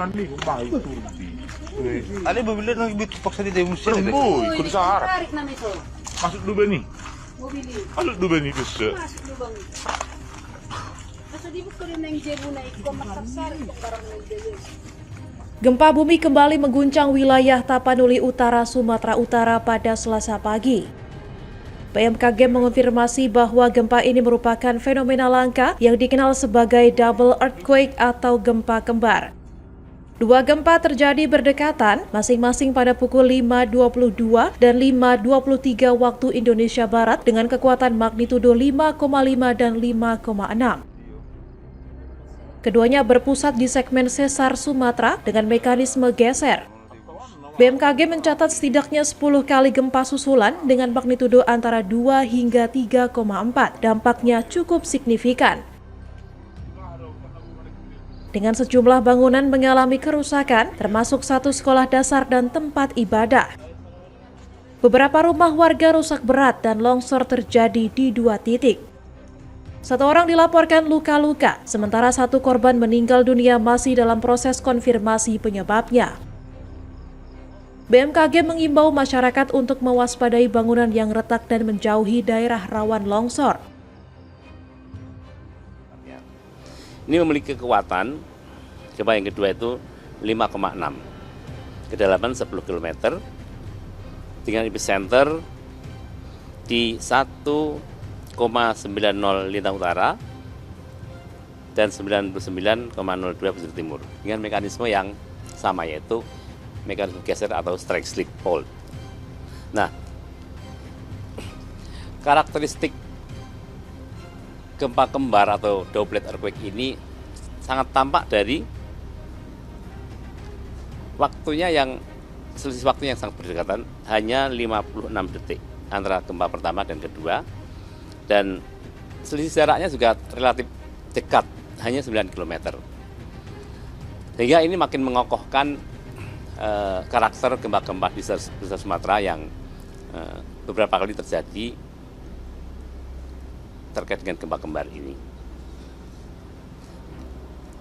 nan ni kumbai turbi. Ali bumili ng bitbox di musim. Boy, kudu sahara. Tarik na ito. Masuk dulu ni. Mobili. Aluk dulu ni bisa. Masuk lubang. Masa di ko rin ng jebu na ikaw mataksar kung parang ng jebu. Gempa bumi kembali mengguncang wilayah Tapanuli Utara, Sumatera Utara pada Selasa pagi. BMKG mengonfirmasi bahwa gempa ini merupakan fenomena langka yang dikenal sebagai double earthquake atau gempa kembar. Dua gempa terjadi berdekatan, masing-masing pada pukul 5.22 dan 5.23 waktu Indonesia Barat dengan kekuatan magnitudo 5,5 dan 5,6. Keduanya berpusat di segmen sesar Sumatera dengan mekanisme geser. BMKG mencatat setidaknya 10 kali gempa susulan dengan magnitudo antara 2 hingga 3,4. Dampaknya cukup signifikan. Dengan sejumlah bangunan mengalami kerusakan, termasuk satu sekolah dasar dan tempat ibadah. Beberapa rumah warga rusak berat dan longsor terjadi di 2 titik. 1 orang dilaporkan luka-luka, sementara 1 korban meninggal dunia masih dalam proses konfirmasi penyebabnya. BMKG mengimbau masyarakat untuk mewaspadai bangunan yang retak dan menjauhi daerah rawan longsor. Ini memiliki kekuatan, gempa yang kedua itu 5,6, kedalaman 10 km, dengan epicenter di 1,90 lintang utara dan 99,02 pesisir timur, dengan mekanisme yang sama, yaitu mekanisme geser atau strike slip fault. Nah, karakteristik gempa kembar atau doublet earthquake ini sangat tampak dari waktunya yang selisih waktu yang sangat berdekatan, hanya 56 detik antara gempa pertama dan kedua, dan selisih jaraknya juga relatif dekat, hanya 9 km. Sehingga ini makin mengokohkan karakter gempa-gempa di seluruh Sumatera yang beberapa kali terjadi terkait dengan gempa kembar ini.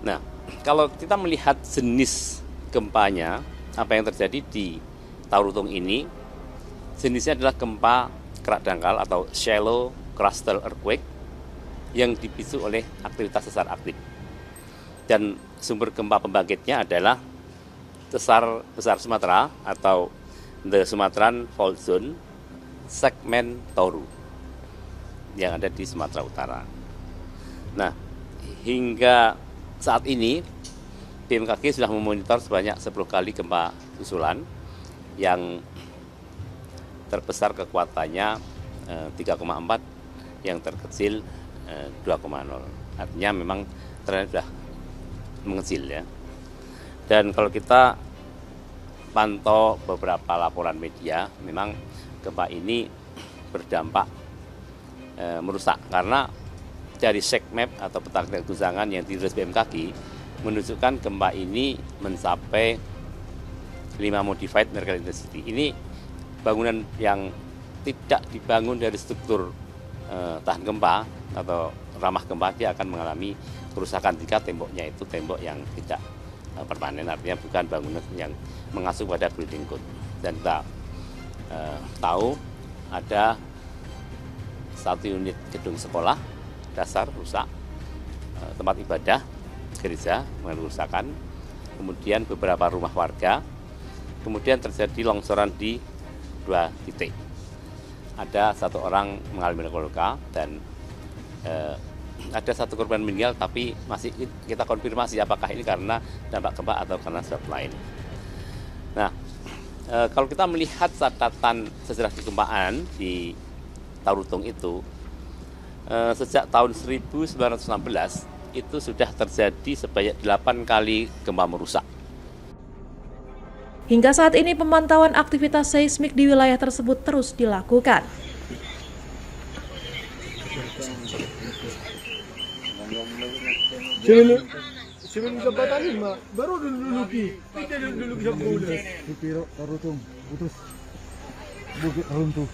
Nah, kalau kita melihat jenis gempanya, apa yang terjadi di Tarutung ini, jenisnya adalah gempa kerak dangkal atau shallow crustal earthquake yang dipicu oleh aktivitas sesar aktif. Dan sumber gempa pembangkitnya adalah sesar besar Sumatera atau The Sumatran Fault Zone segmen Toru yang ada di Sumatera Utara. Nah, hingga saat ini BMKG sudah memonitor sebanyak 10 kali gempa susulan yang terbesar kekuatannya 3,4, yang terkecil 2,0. Artinya memang trennya sudah mengecil ya. Dan kalau kita pantau beberapa laporan media, memang gempa ini berdampak merusak, karena dari shake map atau peta guncangan yang dirilis BMKG menunjukkan gempa ini mencapai 5 modified Mercalli intensity. Ini bangunan yang tidak dibangun dari struktur tahan gempa atau ramah gempa, dia akan mengalami kerusakan jika temboknya itu tembok yang tidak permanen, artinya bukan bangunan yang mengacu pada building code. Dan kita tahu ada 1 unit gedung sekolah dasar rusak, tempat ibadah gereja mengalami kerusakan, kemudian beberapa rumah warga, kemudian terjadi longsoran di 2 titik. Ada 1 orang mengalami luka dan ada 1 korban meninggal, tapi masih kita konfirmasi apakah ini karena dampak gempa atau karena sebab lain. Nah, kalau kita melihat catatan sejarah kegempaan di Tarutung itu, sejak tahun 1916 itu sudah terjadi sebanyak 8 kali gempa merusak. Hingga saat ini pemantauan aktivitas seismik di wilayah tersebut terus dilakukan. Sebelum jembatan ini baru duluki, kita duluki jembatan. Di Piro Tarutung putus bukit runtuh.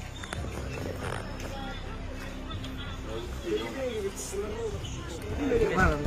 Malam.